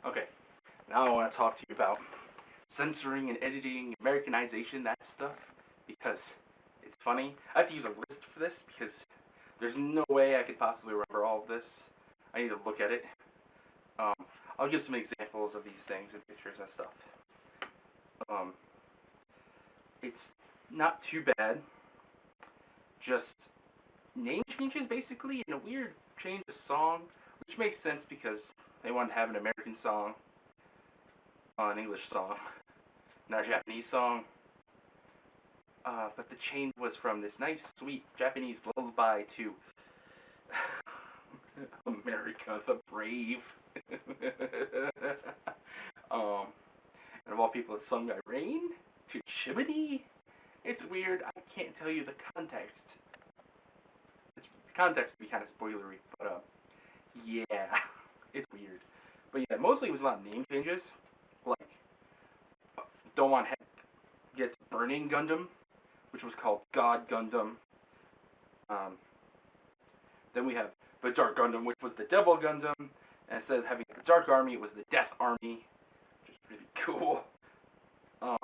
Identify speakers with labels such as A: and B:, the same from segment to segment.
A: Okay, now I want to talk to you about censoring and editing, Americanization, that stuff, because it's funny. I have to use a list for this because there's no way I could possibly remember all of this. I need to look at it. Um, I'll give some examples of these things and pictures and stuff. Um, it's not too bad. Just name changes, basically, and a weird change of song, which makes sense because they wanted to have an American song, an English song, not a Japanese song. But the change was from this nice, sweet Japanese lullaby to America the Brave. And of all people, it's sung by Rain to Chimney. It's weird. I can't tell you the context. The context would be kind of spoilery, but yeah, it's weird. But yeah, mostly it was a lot of name changes, like Don't Want Heck gets Burning Gundam, which was called God Gundam. Then we have the Dark Gundam, which was the Devil Gundam, and instead of having the Dark Army, it was the Death Army, which is really cool. It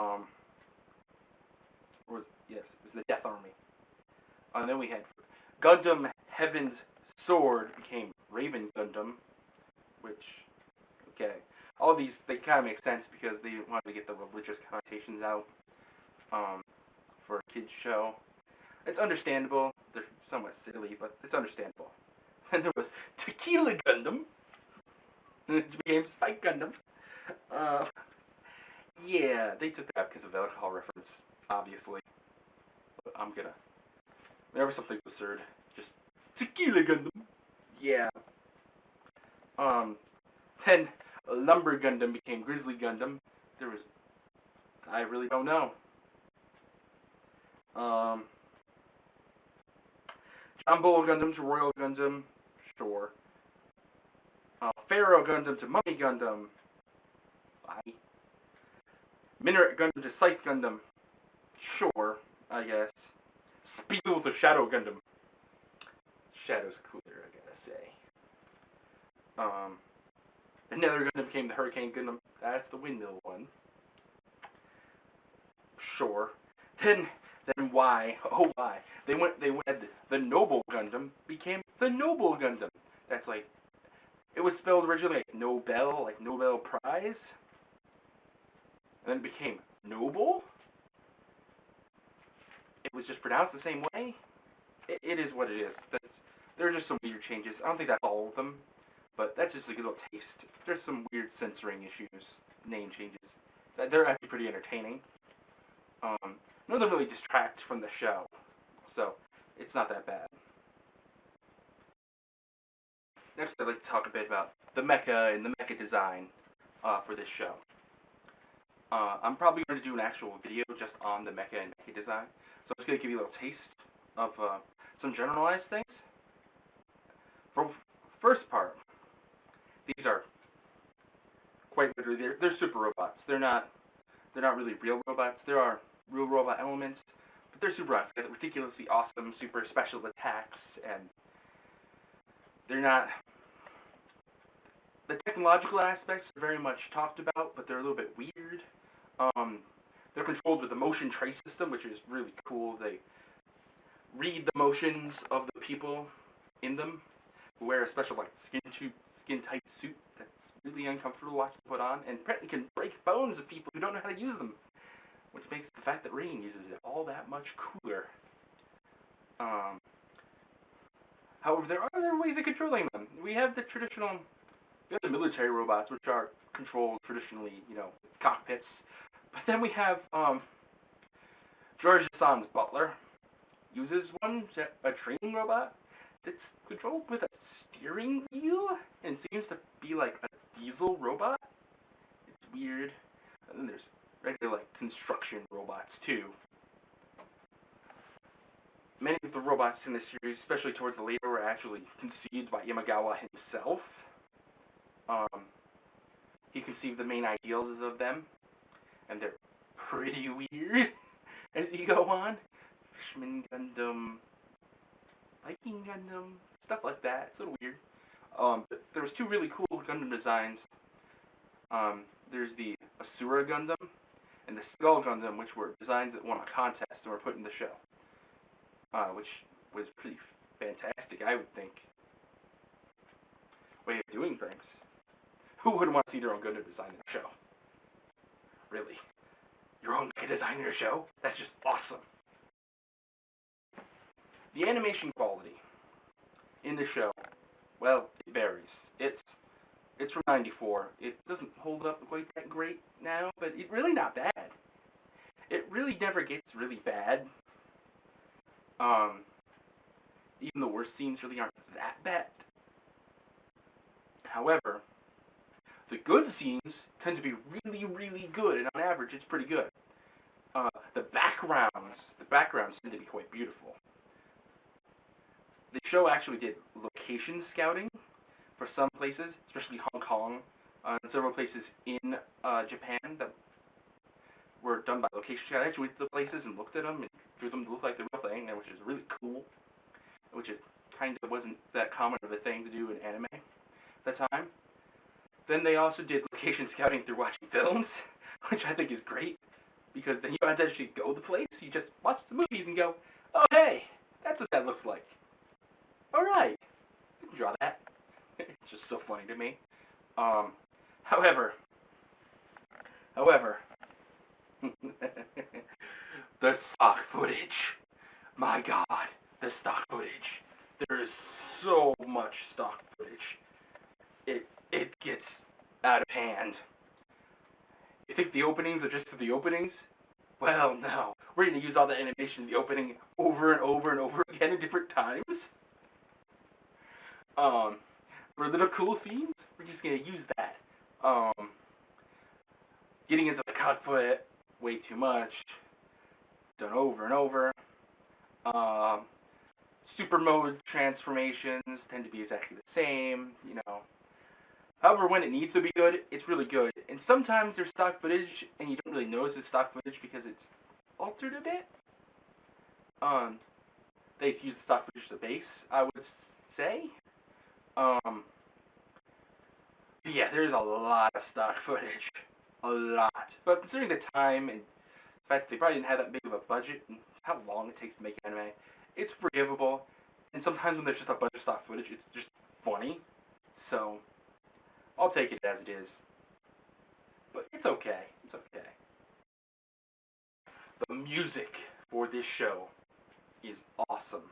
A: was the Death Army. And then we had Gundam Heaven's Sword became Raven Gundam, which, okay. All these, they kind of make sense because they wanted to get the religious connotations out for a kid's show. It's understandable. They're somewhat silly, but it's understandable. And there was Tequila Gundam, which became Spike Gundam. Yeah, they took that because of the alcohol reference, obviously. But I'm gonna, whenever something's absurd, just Tequila Gundam. Yeah. Then Lumber Gundam became Grizzly Gundam. There was, I really don't know. John Bull Gundam to Royal Gundam, sure. Pharaoh Gundam to Mummy Gundam, bye. Minaret Gundam to Scythe Gundam, sure, I guess. Spiegel to Shadow Gundam. Shadow's cooler, I gotta say. Another Gundam became the Hurricane Gundam. That's the windmill one. Sure. Then why? Oh, why? They went. The Noble Gundam became the Noble Gundam. That's like, it was spelled originally like Nobel, like Nobel Prize, and then it became Noble. It was just pronounced the same way. It is what it is. There are just some weird changes. I don't think that's all of them, but that's just a good little taste. There's some weird censoring issues, name changes. They're actually pretty entertaining. None of them really distract from the show, so it's not that bad. Next, I'd like to talk a bit about the mecha and the mecha design for this show. I'm probably going to do an actual video just on the mecha and mecha design, so I'm just going to give you a little taste of some generalized things. For first part, these are quite literally, they're super robots. They're not really real robots. There are real robot elements, but they're super robots. They have ridiculously awesome, super special attacks, and they're not. The technological aspects are very much talked about, but they're a little bit weird. They're controlled with the motion trace system, which is really cool. They read the motions of the people in them, who wear a special like skin tight suit that's really uncomfortable to watch them put on, and apparently can break bones of people who don't know how to use them, which makes the fact that Rain uses it all that much cooler. However, there are other ways of controlling them. We have the military robots, which are controlled traditionally, cockpits. But then we have George Hassan's butler uses a training robot that's controlled with a steering wheel and seems to be like a diesel robot. It's weird. And then there's regular like construction robots too. Many of the robots in this series, especially towards the later, were actually conceived by Imagawa himself. He conceived the main ideals of them, and they're pretty weird as you go on. Fishman Gundam, Viking Gundam, stuff like that. It's a little weird. But there was two really cool Gundam designs There's the Asura Gundam and the Skull Gundam, which were designs that won a contest and were put in the show, which was pretty fantastic, I would think. Way of doing things. Who wouldn't want to see their own Gundam design in a show? Really? Your own Mecha design in a show? That's just awesome. The animation quality in the show, well, it varies. It's from '94. It doesn't hold up quite that great now, but it's really not bad. It really never gets really bad. Even the worst scenes really aren't that bad. However, the good scenes tend to be really, really good, and on average, it's pretty good. The backgrounds tend to be quite beautiful. The show actually did location scouting for some places, especially Hong Kong, and several places in Japan that were done by location scouting. I actually went to the places and looked at them and drew them to look like the real thing, which is really cool. Which it kind of wasn't that common of a thing to do in anime at the time. Then they also did location scouting through watching films, which I think is great, because then you don't have to actually go to the place, you just watch the movies and go, oh hey, that's what that looks like. Alright, I can draw that. It's just so funny to me. However, the stock footage. My god, the stock footage. There is so much stock footage. It gets out of hand. You think the openings are just the openings? Well, no. We're going to use all the animation in the opening over and over and over again at different times. For little cool scenes, we're just going to use that. Getting into the cockpit, way too much. Done over and over. Super mode transformations tend to be exactly the same, you know. However, when it needs to be good, it's really good. And sometimes there's stock footage, and you don't really notice it's stock footage because it's altered a bit. They use the stock footage as a base, I would say. Yeah, there's a lot of stock footage. A lot. But considering the time and the fact that they probably didn't have that big of a budget and how long it takes to make anime, it's forgivable. And sometimes when there's just a bunch of stock footage, it's just funny. So, I'll take it as it is. But it's okay. It's okay. The music for this show is awesome,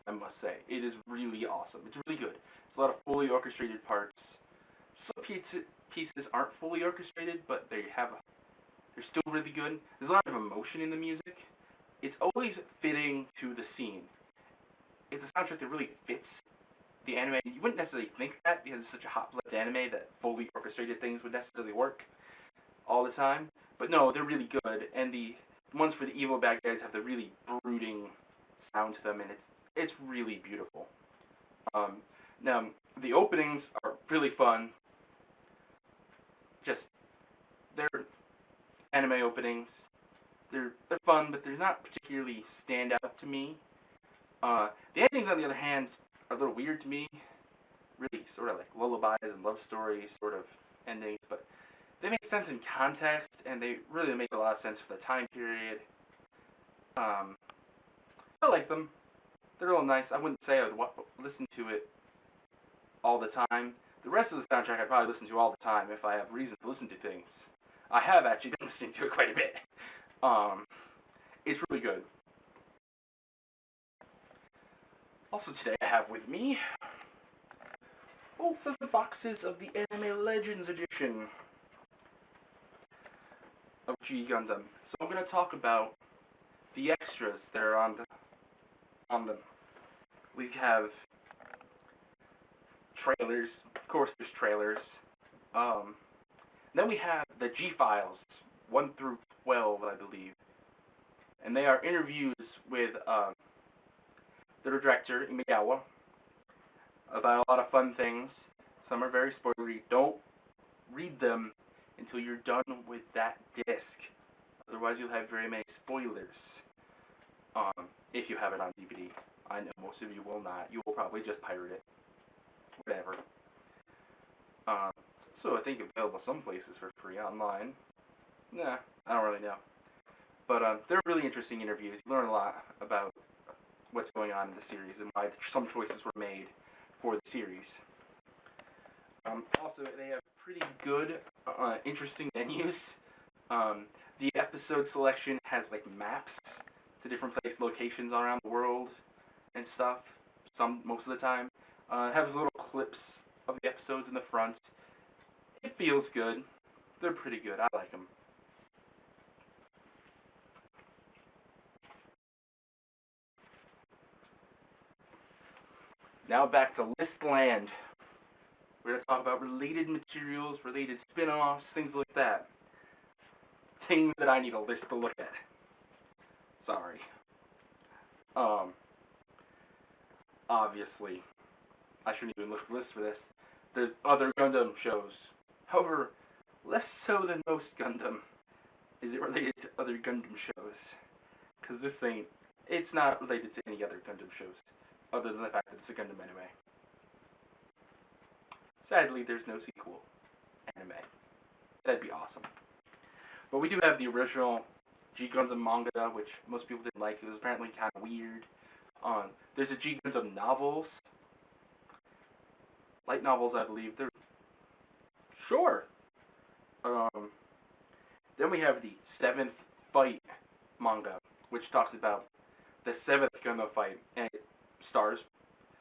A: I must say. It is really awesome. It's really good. It's a lot of fully orchestrated parts. Some pieces aren't fully orchestrated, but they're still really good. There's a lot of emotion in the music. It's always fitting to the scene. It's a soundtrack that really fits the anime. You wouldn't necessarily think that because it's such a hot-blooded anime that fully orchestrated things would necessarily work all the time. But no, they're really good, and the ones for the evil bad guys have the really brooding sound to them, and it's really beautiful. Now, the openings are really fun. Just, they're anime openings. They're fun, but they're not particularly stand out to me. The endings, on the other hand, are a little weird to me. Really sort of like lullabies and love stories sort of endings, but they make sense in context, and they really make a lot of sense for the time period. I like them. They're real nice. I wouldn't say I would listen to it all the time. The rest of the soundtrack I'd probably listen to all the time if I have reason to listen to things. I have actually been listening to it quite a bit. It's really good. Also today I have with me both of the boxes of the Anime Legends edition of G Gundam. So I'm going to talk about the extras that are on them. We have trailers. Of course, there's trailers. Then we have the G files, 1 through 12, I believe, and they are interviews with the director Imiyawa about a lot of fun things. Some are very spoilery. Don't read them until you're done with that disc. Otherwise, you'll have very many spoilers. If you have it on DVD. I know most of you will not. You will probably just pirate it. Whatever. also, I think, available some places for free online. Nah, I don't really know. But they're really interesting interviews. You learn a lot about what's going on in the series and why some choices were made for the series. Also, they have pretty good, interesting menus. The episode selection has like maps to different locations around the world and stuff. Most of the time, has little clips of the episodes in the front. It feels good. They're pretty good. I like them. Now back to Listland. We're going to talk about related materials, related spin-offs, things like that. Things that I need a list to look at. Sorry. Obviously, I shouldn't even look at the list for this. There's other Gundam shows. However, less so than most Gundam is it related to other Gundam shows. Because this thing, it's not related to any other Gundam shows, other than the fact that it's a Gundam anime. Sadly, there's no sequel anime. That'd be awesome. But we do have the original G Gundam manga, which most people didn't like. It was apparently kind of weird. There's a G Gundam novels. Light novels, I believe. They're sure. Then we have the 7th Fight manga, which talks about the 7th Gundam fight, and it stars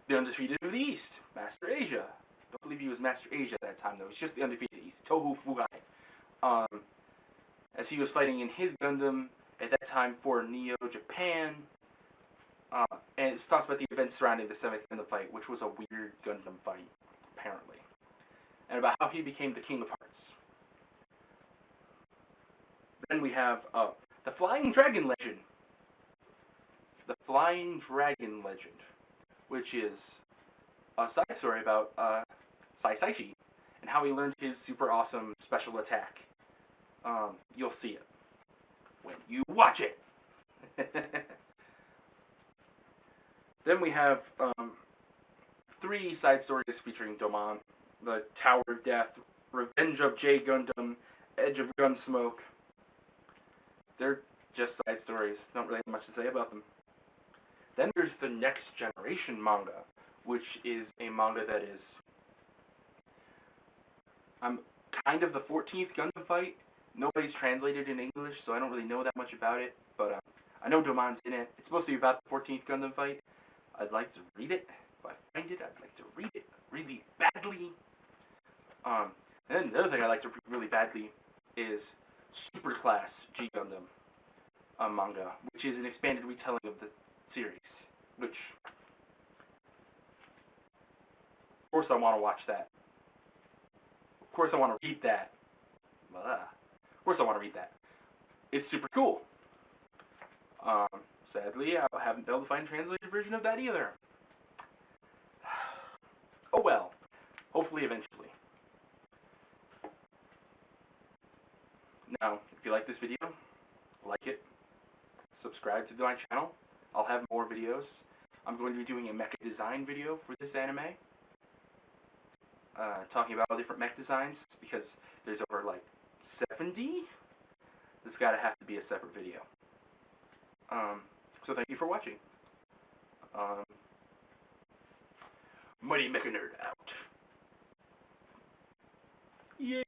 A: the Undefeated of the East, Master Asia. I don't believe he was Master Asia at that time, though. He's just the Undefeated East, Tohu Fugai. As he was fighting in his Gundam at that time for Neo Japan. And it talks about the events surrounding the 7th Gundam fight, which was a weird Gundam fight, apparently. And about how he became the King of Hearts. Then we have the Flying Dragon Legend. The Flying Dragon Legend, which is a side story about Saishi and how he learned his super awesome special attack. You'll see it when you watch it. Then we have 3 side stories featuring Domon: the Tower of Death, Revenge of J Gundam, Edge of Gunsmoke. They're just side stories. Don't really have much to say about them. Then there's the Next Generation manga, which is a manga that is kind of the 14th Gundam fight. Nobody's translated in English, so I don't really know that much about it, but I know Domon's in it. It's supposed to be about the 14th Gundam fight. I'd like to read it. If I find it, I'd like to read it really badly. And then the other thing I'd like to read really badly is Superclass G Gundam manga, which is an expanded retelling of the series. Which, of course, I want to watch that. Of course, I want to read that. Of course, I want to read that. It's super cool. Sadly, I haven't been able to find a translated version of that either. Oh well. Hopefully, eventually. Now, if you like this video, like it, subscribe to my channel. I'll have more videos. I'm going to be doing a mecha design video for this anime. Talking about all different mech designs, because there's over like 70. This gotta have to be a separate video. So thank you for watching. Mighty Mecha Nerd out. Yay!